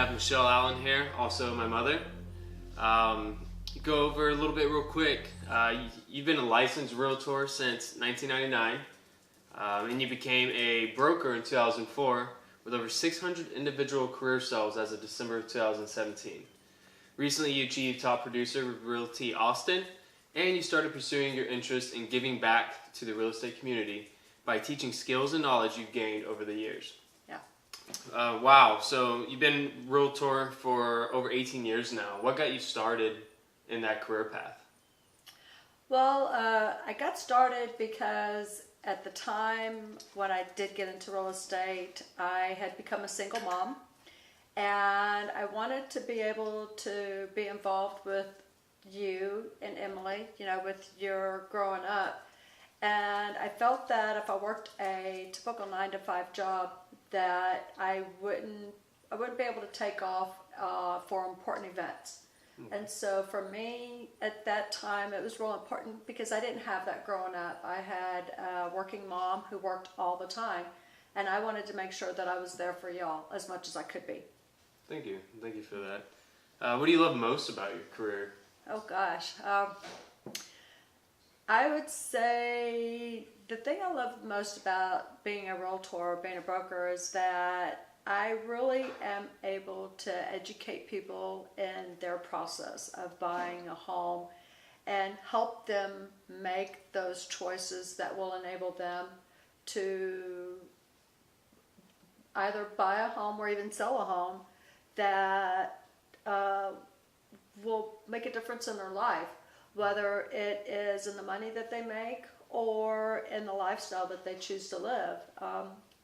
have Michelle Allen here, also my mother. Go over a little bit real quick. You've been a licensed realtor since 1999, and you became a broker in 2004 with over 600 individual career sales as of December of 2017. Recently, you achieved top producer with Realty Austin, and you started pursuing your interest in giving back to the real estate community by teaching skills and knowledge you've gained over the years. Yeah. Wow, so you've been realtor for over 18 years now. What got you started in that career path? Well, I got started because at the time when I did get into real estate, I had become a single mom, and I wanted to be able to be involved with you and Emily, with your growing up. And I felt that if I worked a typical 9-to-5 job, that I wouldn't be able to take off for important events. And so for me at that time, it was real important because I didn't have that growing up. I had a working mom who worked all the time, and I wanted to make sure that I was there for y'all as much as I could be. Thank you for that. What do you love most about your career? Oh gosh. I would say the thing I love most about being a realtor, being a broker, is that I really am able to educate people in their process of buying a home and help them make those choices that will enable them to either buy a home or even sell a home that will make a difference in their life, whether it is in the money that they make or in the lifestyle that they choose to live.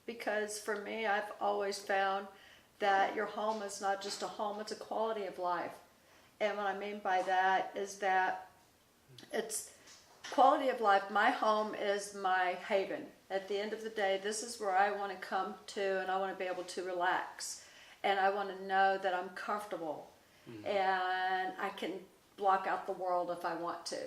Because for me, I've always found that your home is not just a home, it's a quality of life. And what I mean by that is that it's quality of life. My home is my haven. At the end of the day, this is where I want to come to, and I want to be able to relax. And I want to know that I'm comfortable. And I can block out the world if I want to.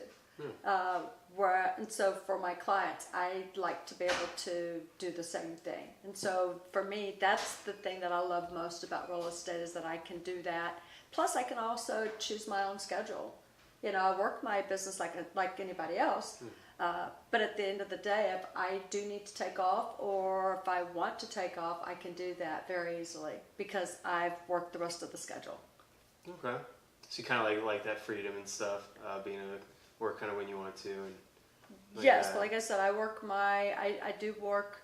And so for my clients, I like to be able to do the same thing. And so for me, that's the thing that I love most about real estate, is that I can do that. Plus, I can also choose my own schedule. I work my business like anybody else. But at the end of the day, if I do need to take off, or if I want to take off, I can do that very easily because I've worked the rest of the schedule. Okay. So you kind of like that freedom and stuff, being able to work kind of when you want to. And yes, but like I said, I do work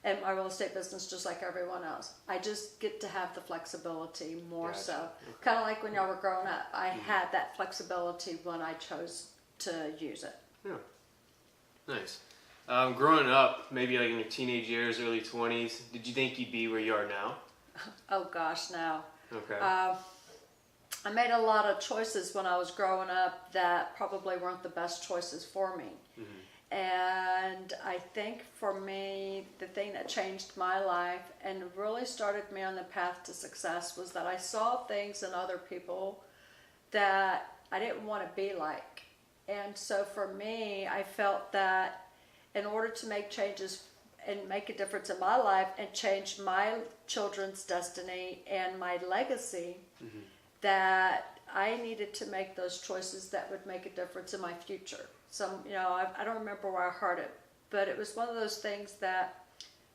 in my real estate business just like everyone else. I just get to have the flexibility more. Gotcha. So. Okay. Kind of like when y'all were growing up. I had that flexibility when I chose to use it. Yeah. Nice. Growing up, maybe like in your teenage years, early 20s, did you think you'd be where you are now? Oh gosh, no. Okay. I made a lot of choices when I was growing up that probably weren't the best choices for me. And I think for me, the thing that changed my life and really started me on the path to success was that I saw things in other people that I didn't want to be like. And so for me, I felt that in order to make changes and make a difference in my life and change my children's destiny and my legacy, that I needed to make those choices that would make a difference in my future. I don't remember where I heard it, but it was one of those things that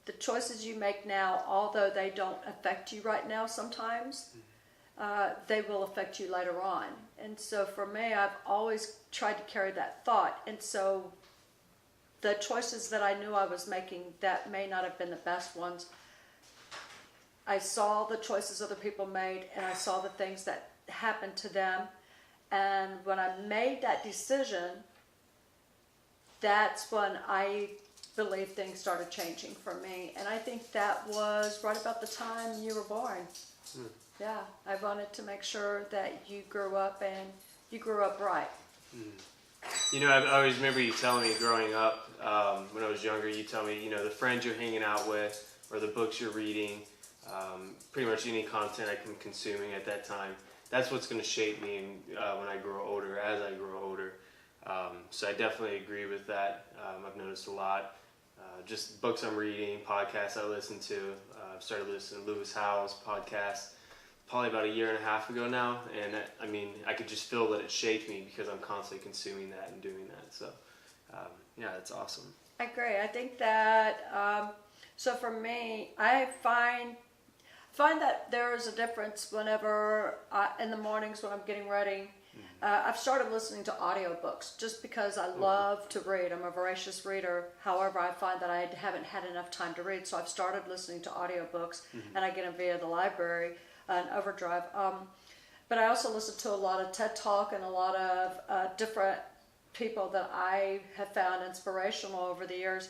the choices you make now, although they don't affect you right now sometimes, they will affect you later on. And so for me, I've always tried to carry that thought. And so the choices that I knew I was making that may not have been the best ones, I saw the choices other people made, and I saw the things that happened to them. And when I made that decision, that's when I believe things started changing for me. And I think that was right about the time you were born. Yeah, I wanted to make sure that you grew up, and you grew up right. I always remember you telling me growing up, when I was younger, you tell me, the friends you're hanging out with or the books you're reading, pretty much any content I'm consuming at that time, that's what's going to shape me when I grow older, as I grow older. So I definitely agree with that. I've noticed a lot. Just books I'm reading, podcasts I listen to. I've started listening to Lewis Howes' podcast. probably about a year and a half ago now, and I mean, I could just feel that it shaped me because I'm constantly consuming that and doing that. So, yeah, it's awesome. I agree. I think that so for me, I find that there is a difference whenever in the mornings when I'm getting ready. I've started listening to audiobooks just because I love to read. I'm a voracious reader. However, I find that I haven't had enough time to read, so I've started listening to audiobooks, and I get them via the library and Overdrive. But I also listen to a lot of TED Talk and a lot of different people that I have found inspirational over the years.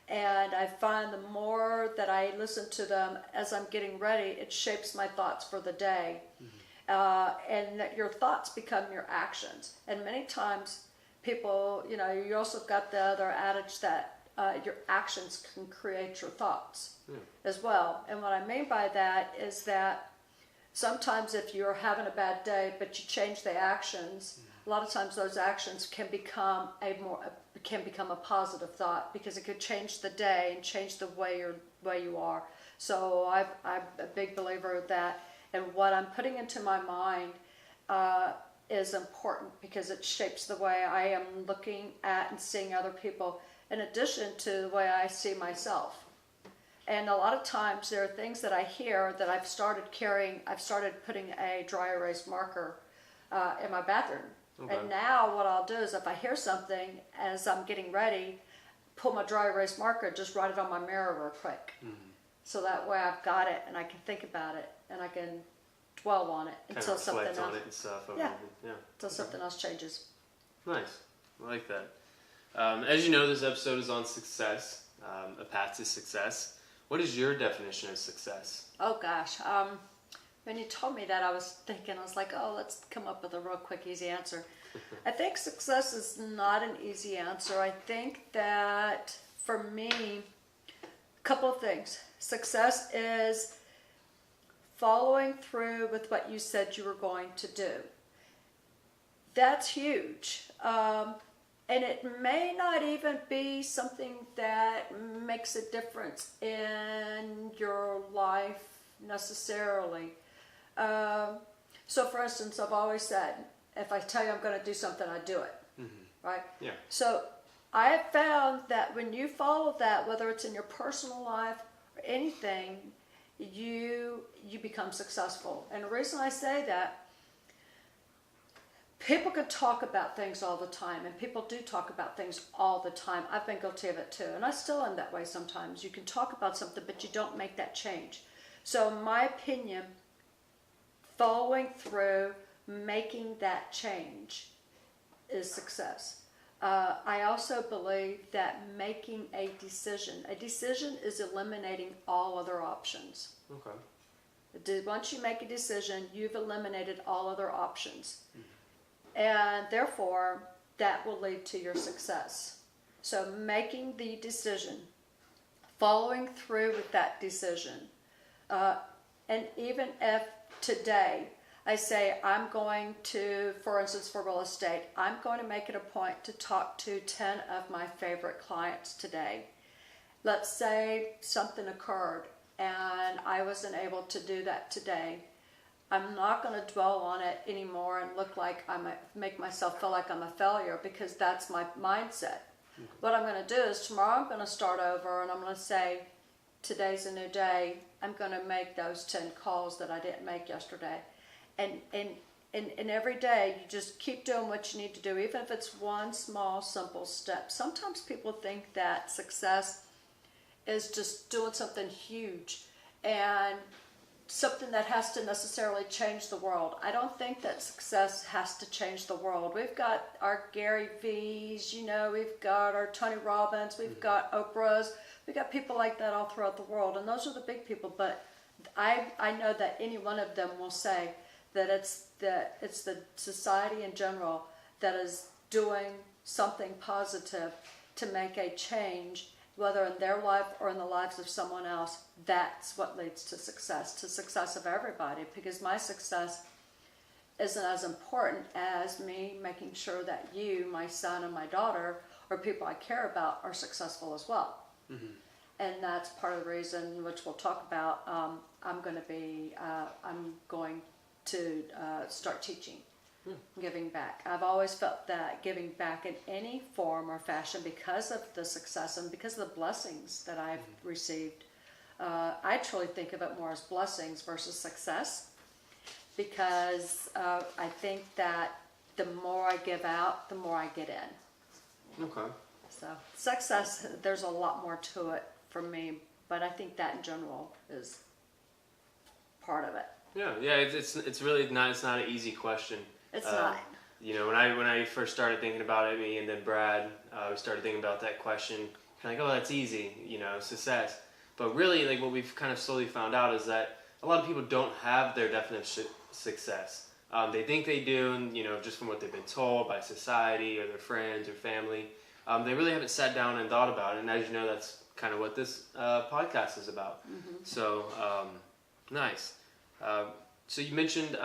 And I find the more that I listen to them as I'm getting ready, it shapes my thoughts for the day. And that your thoughts become your actions. And many times people, you also got the other adage that your actions can create your thoughts as well. And what I mean by that is that sometimes if you're having a bad day, but you change the actions, a lot of times those actions can become a positive thought, because it could change the day and change the way you are. So I'm a big believer of that, and what I'm putting into my mind is important because it shapes the way I am looking at and seeing other people, in addition to the way I see myself. And a lot of times there are things that I hear that I've started carrying. I've started putting a dry erase marker in my bathroom. Okay. And now what I'll do is if I hear something as I'm getting ready, pull my dry erase marker, just write it on my mirror real quick. So that way I've got it and I can think about it and I can dwell on it until something else. On it and stuff. Until something else changes. Nice. I like that. As you know, this episode is on success, a path to success. What is your definition of success? Oh gosh. When you told me that, I was like, oh, let's come up with a real quick, easy answer. I think success is not an easy answer. I think that for me, a couple of things. Success is following through with what you said you were going to do. That's huge. And it may not even be something that makes a difference in your life necessarily. So for instance, I've always said, if I tell you I'm going to do something, I do it. Right? Yeah. So I have found that when you follow that, whether it's in your personal life or anything, you become successful. And the reason I say that, people can talk about things all the time, and people do talk about things all the time. I've been guilty of it too, and I still am that way sometimes. You can talk about something, but you don't make that change. So in my opinion, following through, making that change is success. I also believe that making a decision is eliminating all other options. Okay. Once you make a decision, you've eliminated all other options. And therefore, that will lead to your success. So making the decision, following through with that decision, and even if today I say I'm going to, for instance, for real estate, I'm going to make it a point to talk to 10 of my favorite clients today. Let's say something occurred and I wasn't able to do that today. I'm not going to dwell on it anymore and look like make myself feel like I'm a failure, because that's my mindset. What I'm going to do is tomorrow I'm going to start over and I'm going to say, today's a new day. I'm going to make those 10 calls that I didn't make yesterday. And every day you just keep doing what you need to do, even if it's one small, simple step. Sometimes people think that success is just doing something huge and something that has to necessarily change the world. I don't think that success has to change the world. We've got our Gary V's, we've got our Tony Robbins, we've got Oprah's, we've got people like that all throughout the world, and those are the big people. But I know that any one of them will say that it's the society in general that is doing something positive to make a change, whether in their life or in the lives of someone else. That's what leads to success of everybody, because my success isn't as important as me making sure that you, my son and my daughter, or people I care about, are successful as well. And that's part of the reason, which we'll talk about. I'm going to start teaching, giving back. I've always felt that giving back in any form or fashion, because of the success and because of the blessings that I've received, I truly think of it more as blessings versus success, because I think that the more I give out, the more I get in. Okay. So success, there's a lot more to it for me, but I think that in general is part of it. Yeah. It's really not. It's not an easy question. It's not. You know, when I first started thinking about it, me and then Brad, we started thinking about that question. Like, oh, that's easy. You know, success. But really, like what we've kind of slowly found out is that a lot of people don't have their definition of success. They think they do, and you know, just from what they've been told by society or their friends or family. They really haven't sat down and thought about it. And as you know, that's kind of what this podcast is about. Mm-hmm. So, nice. So you mentioned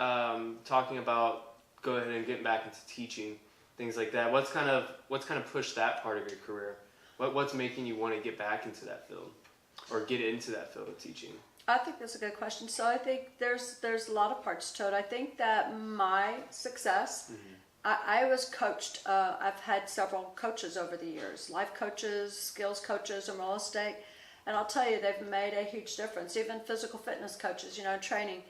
talking about go ahead and getting back into teaching, things like that. What's kind of pushed that part of your career? What's making you want to get back into that field or get into that field of teaching? I think that's a good question. So I think there's a lot of parts to it. I think that my success, I was coached. I've had several coaches over the years, life coaches, skills coaches in real estate. And I'll tell you, they've made a huge difference. Even physical fitness coaches, you know, training.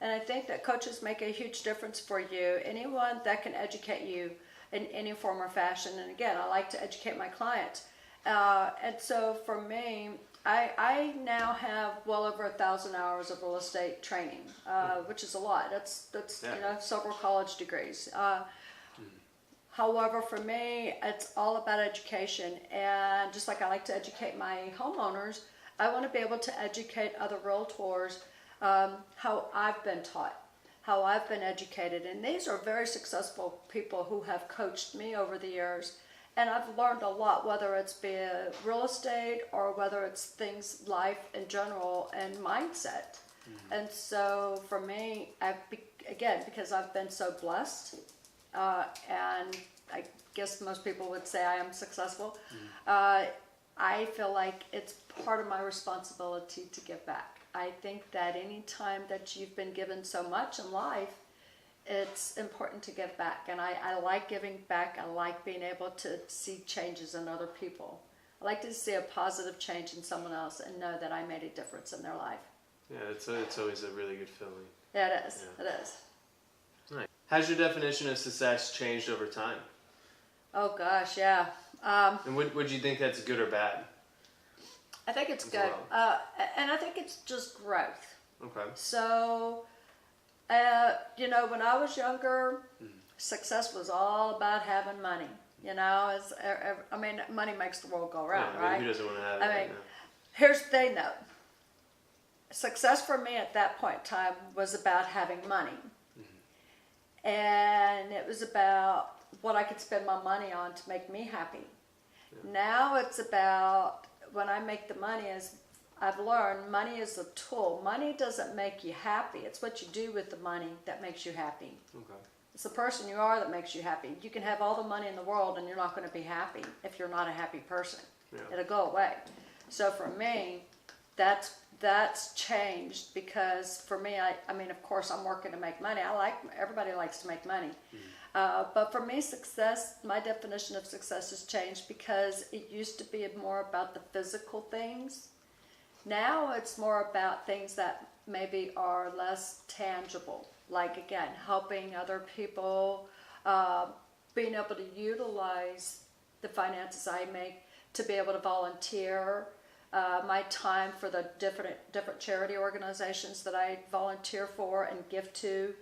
And I think that coaches make a huge difference for you. Anyone that can educate you in any form or fashion. And again, I like to educate my clients. And so for me, I now have well over 1,000 hours of real estate training, which is a lot. That's you know, several college degrees. However, for me, it's all about education. And just like I like to educate my homeowners, I want to be able to educate other realtors how I've been taught, how I've been educated. And these are very successful people who have coached me over the years. And I've learned a lot, whether it's be real estate or whether it's things, life in general, and mindset. And so for me, again, because I've been so blessed, and I guess most people would say I am successful, I feel like it's part of my responsibility to give back. I think that any time that you've been given so much in life, it's important to give back. And I like giving back. I like being able to see changes in other people. I like to see a positive change in someone else and know that I made a difference in their life. Yeah, it's always a really good feeling. Yeah, it is. Yeah. It is. Nice. Has your definition of success changed over time? Oh gosh, yeah. And would you think that's good or bad? I think it's good. Well. And I think it's just growth. Okay. So, you know, when I was younger, success was all about having money. You know, I mean, money makes the world go round, right? Who doesn't want to have it? I mean, here's the thing though. Success for me at that point in time was about having money. And it was about what I could spend my money on to make me happy. Yeah. Now it's about when I make the money, as I've learned, money is a tool. Money doesn't make you happy. It's what you do with the money that makes you happy. Okay. It's the person you are that makes you happy. You can have all the money in the world and you're not going to be happy if you're not a happy person. Yeah. It'll go away. So for me, that's changed, because for me, I mean, of course, I'm working to make money. Everybody likes to make money. But for me, success, my definition of success has changed, because it used to be more about the physical things. Now it's more about things that maybe are less tangible. Like, again, helping other people, being able to utilize the finances I make to be able to volunteer, my time for the different charity organizations that I volunteer for and give to,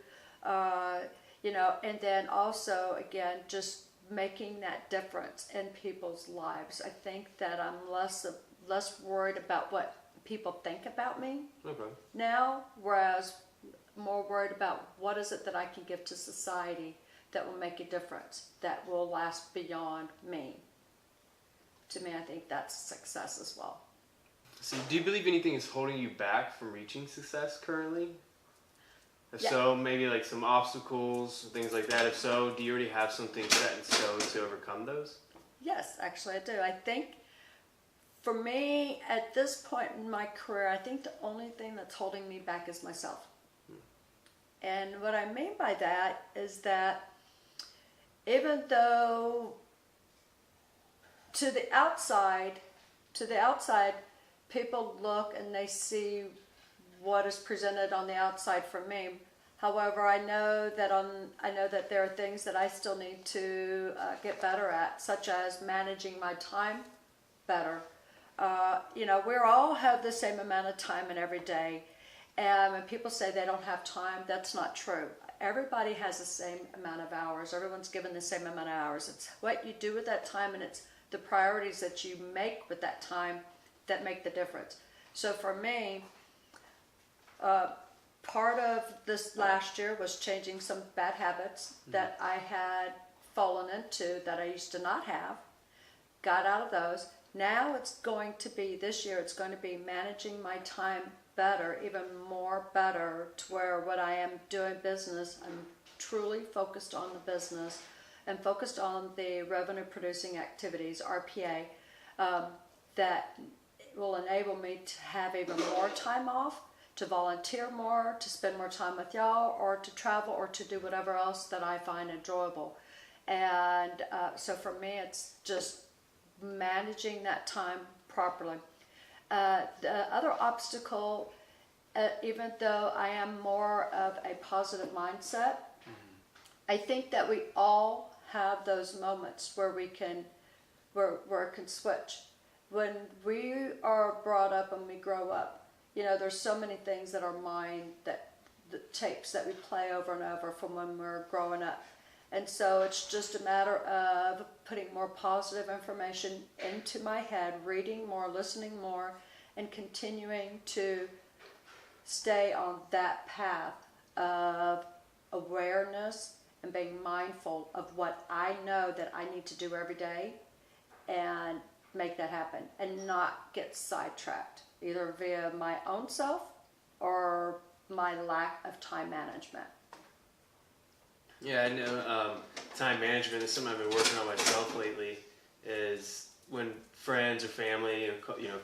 you know, and then also, again, just making that difference in people's lives. I think that I'm less worried about what people think about me now, whereas more worried about what is it that I can give to society that will make a difference, that will last beyond me. To me, I think that's success as well. So do you believe anything is holding you back from reaching success currently? If so, maybe like some obstacles, things like that. If so, do you already have something set in stone to overcome those? Yes, actually I do. I think for me, at this point in my career, I think the only thing that's holding me back is myself. And what I mean by that is that even though to the outside, people look and they see what is presented on the outside for me. However, I know that there are things that I still need to get better at, such as managing my time better. We all have the same amount of time in every day, and when people say they don't have time, that's not true. Everybody has the same amount of hours. Everyone's given the same amount of hours. It's what you do with that time, and it's the priorities that you make with that time that make the difference. So for me, part of this last year was changing some bad habits that I had fallen into that I used to not have. Got out of those. Now this year it's going to be managing my time better, even more better, to where when I am doing business, I'm truly focused on the business and focused on the revenue producing activities, RPA, that will enable me to have even more time off, to volunteer more, to spend more time with y'all, or to travel, or to do whatever else that I find enjoyable. And so for me, it's just managing that time properly. The other obstacle, even though I am more of a positive mindset, I think that we all have those moments where it can switch. When we are brought up and we grow up, there's so many things that are mine, that the tapes that we play over and over from when we're growing up. And so it's just a matter of putting more positive information into my head, reading more, listening more, and continuing to stay on that path of awareness and being mindful of what I know that I need to do every day, and make that happen and not get sidetracked, either via my own self or my lack of time management. Yeah, I know time management is something I've been working on myself lately. Is when friends or family,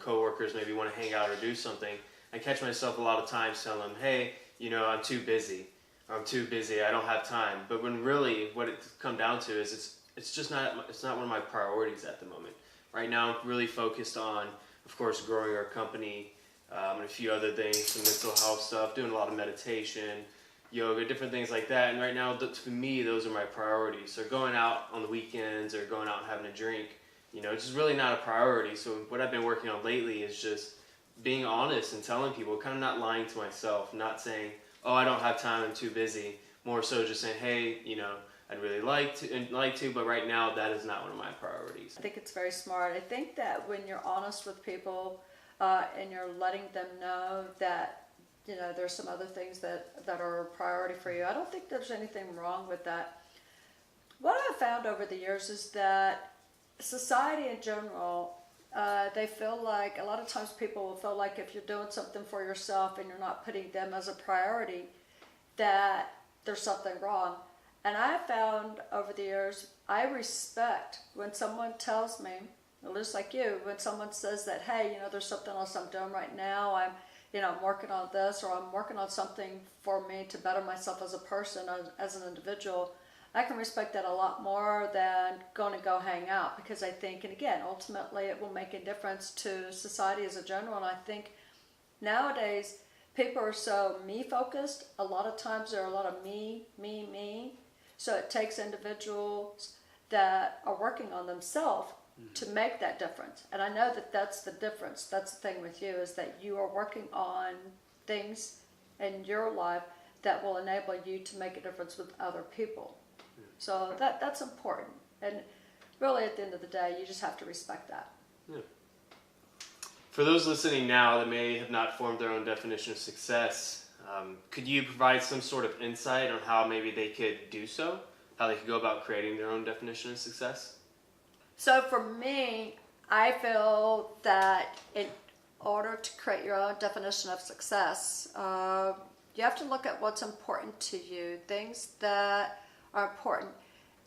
coworkers maybe want to hang out or do something, I catch myself a lot of times telling them, "Hey, I'm too busy. Or I'm too busy. I don't have time." But when really, what it's come down to is it's not one of my priorities at the moment. Right now, I'm really focused on, of course, growing our company and a few other things, some mental health stuff, doing a lot of meditation, yoga, different things like that. And right now, for me, those are my priorities. So going out on the weekends or going out and having a drink, it's just really not a priority. So what I've been working on lately is just being honest and telling people, kind of not lying to myself, not saying, "Oh, I don't have time, I'm too busy." More so just saying, "Hey, I'd really like to, but right now that is not one of my priorities." I think it's very smart. I think that when you're honest with people and you're letting them know that there's some other things that are a priority for you, I don't think there's anything wrong with that. What I've found over the years is that society in general, they feel like, a lot of times people will feel like if you're doing something for yourself and you're not putting them as a priority, that there's something wrong. And I found over the years, I respect when someone tells me, just like you, when someone says that, "Hey, there's something else I'm doing right now. I'm working on this, or I'm working on something for me to better myself as a person, as an individual." I can respect that a lot more than going to go hang out, because I think, and again, ultimately it will make a difference to society as a general. And I think nowadays people are so me focused. A lot of times there are a lot of me. So it takes individuals that are working on themselves to make that difference. And I know that that's the difference. That's the thing with you, is that you are working on things in your life that will enable you to make a difference with other people. So that's important. And really, at the end of the day, you just have to respect that. Yeah. For those listening now that may have not formed their own definition of success, could you provide some sort of insight on how maybe they could do so? How they could go about creating their own definition of success? So for me, I feel that in order to create your own definition of success, you have to look at what's important to you, things that are important.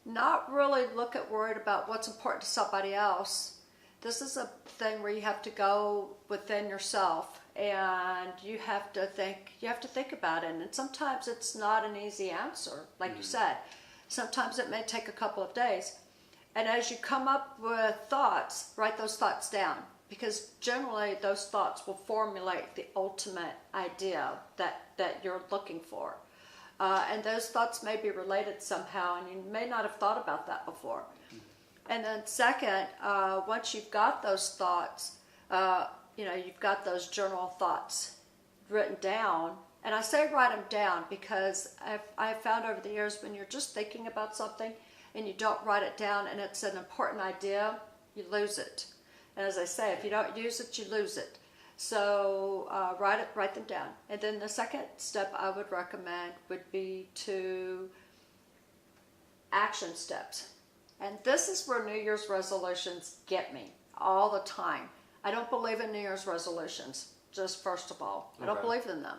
Not really worried about what's important to somebody else. This is a thing where you have to go within yourself and you have to think about it. And sometimes it's not an easy answer, like you said. Sometimes it may take a couple of days. And as you come up with thoughts, write those thoughts down, because generally those thoughts will formulate the ultimate idea that you're looking for. And those thoughts may be related somehow, and you may not have thought about that before. And then second, once you've got those thoughts, you've got those journal thoughts written down. And I say write them down because I've found over the years, when you're just thinking about something and you don't write it down and it's an important idea, you lose it. And as I say, if you don't use it, you lose it. So write them down. And then the second step I would recommend would be to action steps. And this is where New Year's resolutions get me all the time. I don't believe in New Year's resolutions, just first of all. I don't believe in them.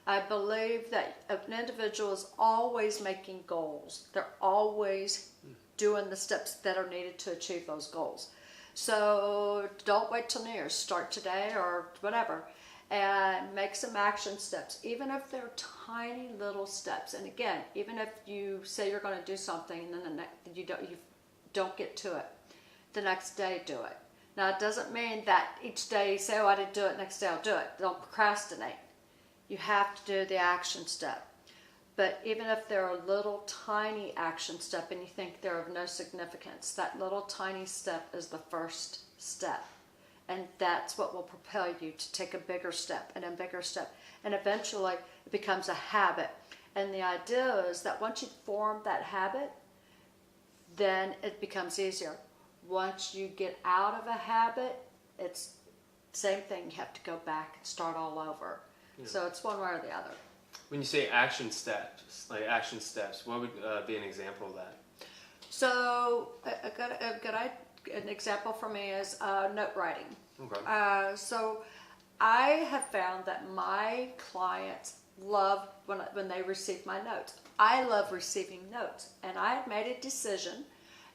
I believe that an individual is always making goals. They're always doing the steps that are needed to achieve those goals. So don't wait till New Year's. Start today or whatever, and make some action steps, even if they're tiny little steps. And again, even if you say you're going to do something and then you don't get to it, the next day do it. Now, it doesn't mean that each day you say, oh, I didn't do it, next day I'll do it. Don't procrastinate. You have to do the action step. But even if they're a little tiny action step and you think they're of no significance, that little tiny step is the first step. And that's what will propel you to take a bigger step and a bigger step. And eventually it becomes a habit. And the idea is that once you form that habit, then it becomes easier. Once you get out of a habit, it's the same thing. You have to go back and start all over. Yeah. So it's one way or the other. When you say action steps, what would be an example of that? So an example for me is note writing. Okay. So I have found that my clients love when they receive my notes. I love receiving notes, and I had made a decision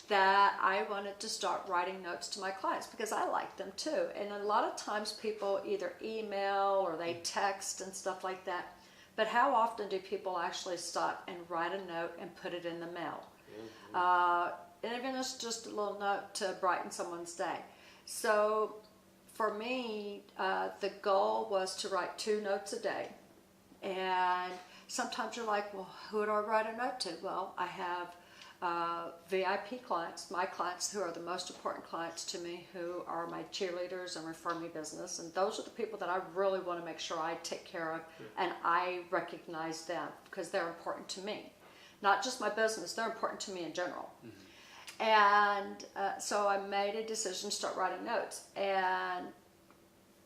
that I wanted to start writing notes to my clients because I like them too. And a lot of times people either email or they text and stuff like that. But how often do people actually stop and write a note and put it in the mail? And even if it's just a little note to brighten someone's day. So for me, the goal was to write 2 notes a day. And sometimes you're like, well, who do I write a note to? Well, I have VIP clients, my clients who are the most important clients to me, who are my cheerleaders and refer me business. And those are the people that I really want to make sure I take care of, and I recognize them because they're important to me. Not just my business, they're important to me in general. And so I made a decision to start writing notes. And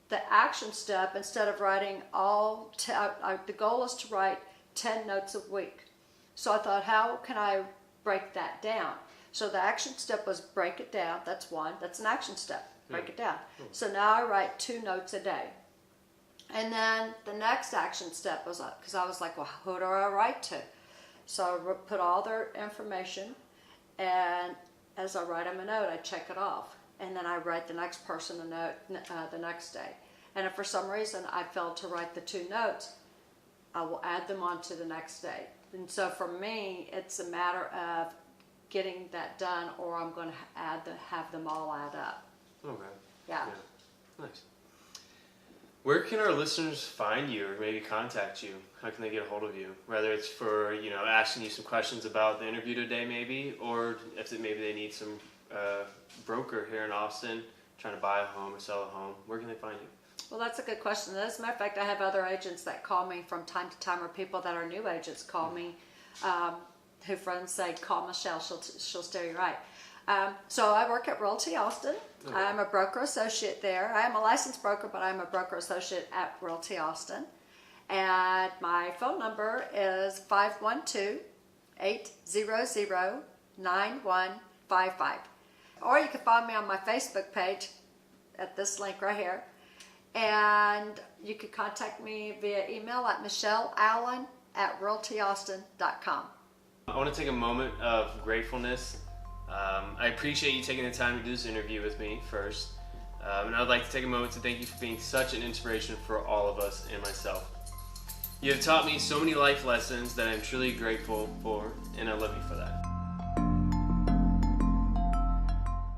the action step, instead of writing the goal is to write 10 notes a week. So I thought, how can I break that down? So the action step was break it down. That's one. That's an action step. Break it down. So now I write 2 notes a day. And then the next action step was, because I was like, well, who do I write to? So I put all their information, and as I write them a note, I check it off. And then I write the next person a note the next day. And if for some reason I failed to write the 2 notes, I will add them on to the next day. And so for me, it's a matter of getting that done, or I'm going to have them all add up. Okay. Yeah. Nice. Where can our listeners find you or maybe contact you? How can they get a hold of you? Whether it's for, asking you some questions about the interview today maybe, or if maybe they need some broker here in Austin trying to buy a home or sell a home. Where can they find you? Well, that's a good question. As a matter of fact, I have other agents that call me from time to time, or people that are new agents call me, who friends say, call Michelle, she'll steer you right. So I work at Realty Austin. Okay. I'm a broker associate there. I am a licensed broker, but I'm a broker associate at Realty Austin. And my phone number is 512-800-9155. Or you can find me on my Facebook page at this link right here. And you can contact me via email at michelleallen@realtyaustin.com. I want to take a moment of gratefulness. I appreciate you taking the time to do this interview with me first. And I'd like to take a moment to thank you for being such an inspiration for all of us and myself. You have taught me so many life lessons that I'm truly grateful for, and I love you for that.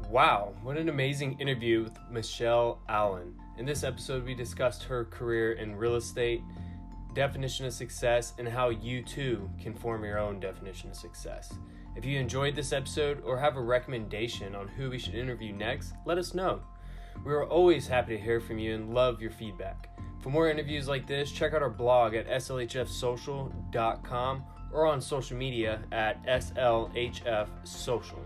Wow, what an amazing interview with Michelle Allen. In this episode, we discussed her career in real estate, definition of success, and how you too can form your own definition of success. If you enjoyed this episode or have a recommendation on who we should interview next, let us know. We are always happy to hear from you and love your feedback. For more interviews like this, check out our blog at slhfsocial.com or on social media at slhfsocial.